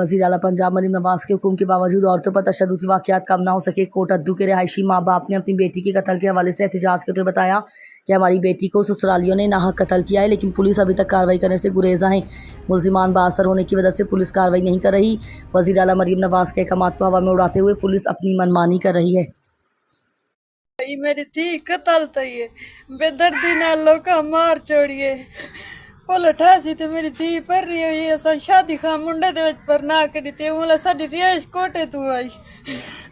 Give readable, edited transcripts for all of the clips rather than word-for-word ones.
वज़ीर आला पंजाब मरीम नवाज के हुक्म के बावजूद औरतों पर तशद्दुद के वाक़यात कम ना हो सके। कोट अद्दू के रिहायशी माँ बाप ने अपनी बेटी के कत्ल के हवाले से एहतजाज करते हुए बताया कि हमारी बेटी को ससुरालियों ने नाहक कत्ल किया है, लेकिन पुलिस अभी तक कार्रवाई करने से गुरेज़ा है। मुल्ज़िमान बाअसर होने की वजह से पुलिस कार्रवाई नहीं कर रही। वज़ीर आला मरीम नवाज के अहकामात को हवा में उड़ाते हुए पुलिस अपनी मनमानी कर रही है। मेरी थी कतल तो ये बेदर्दी ना लोग मार छोड़िए पुल 88 तो मेरी थी पर रही हुई असा शादी खा मुंडे दे पर ना करी ते मुला साडी रियाश कोटे तू आई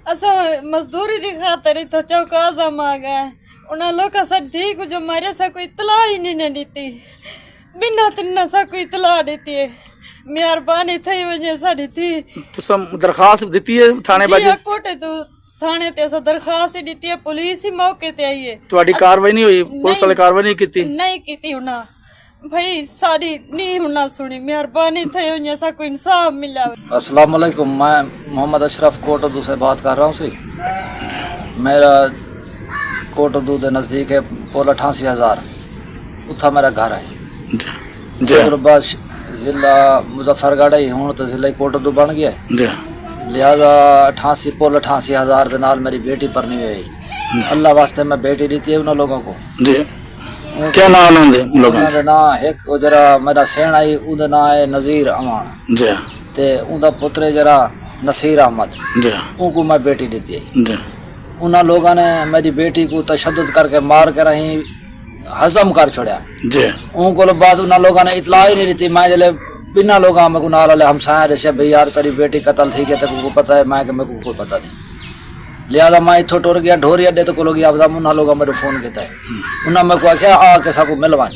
असा मजदूरी दी खातर तो चौक आज़म आ गया उन्हें लोग साडी थी को जो मारे सा कोई इतला ही नहीं देती बिना तिन्ना सा कोई इतला देती है। मेहरबानी थी वजह साडी थी तो सब दरखास्त देती है थाने बाजी कोटे तू थाने ते ऐसा दरखास्त ही दी है, पुलिस ही मौके ते आई है। तुम्हारी कार्रवाई नहीं हुई? पुलिस वाले कार्रवाई नहीं की उन्हें भाई सारी नहीं होना सुनी। मेहरबानी थे ऐसा कोई इंसाफ मिला। अस्सलाम वालेकुम, मैं मोहम्मद अशरफ कोट अद्दू से बात कर रहा हूँ। सी मेरा कोट अद्दू के नज़दीक है पुल 88,000 उत्था मेरा घर है। बस जिला मुजफ्फरगढ़ ही हूँ तो जिला कोट अद्दू बन गया है, लिहाजा 88 पुल 88,000 के नाल मेरी बेटी पर नहीं हुई। अल्लाह वास्ते मैं बेटी दी है उन लोगों को। जी क्या नाम है उन लोगों का? ना एक जरा मेरा सेण आई उनका नाम है नज़ीर अमान जी, ते उनका पुत्र जरा नसीर अहमद जी, उनको मैं बेटी दी है जी। उन लोगों ने मेरी बेटी को तशद्दुद करके मार कर रही हजम कर छोड़ा जी। उनको बाद उन लोगों ने इतला ही नहीं दी। मैं जले बिना लोग को नाल हम सारे से भाई यार तेरी बेटी कत्ल थी क्या तेरे को पता है? मैं मेरे को कोई पता नहीं। लिहाजा मैं इतों टुर गया ढोरी अड्डे तो को लोग उन्होंने लोग मेरे फोन किया है, उन्होंने मेरे को आख्या आके सबको मिलवा।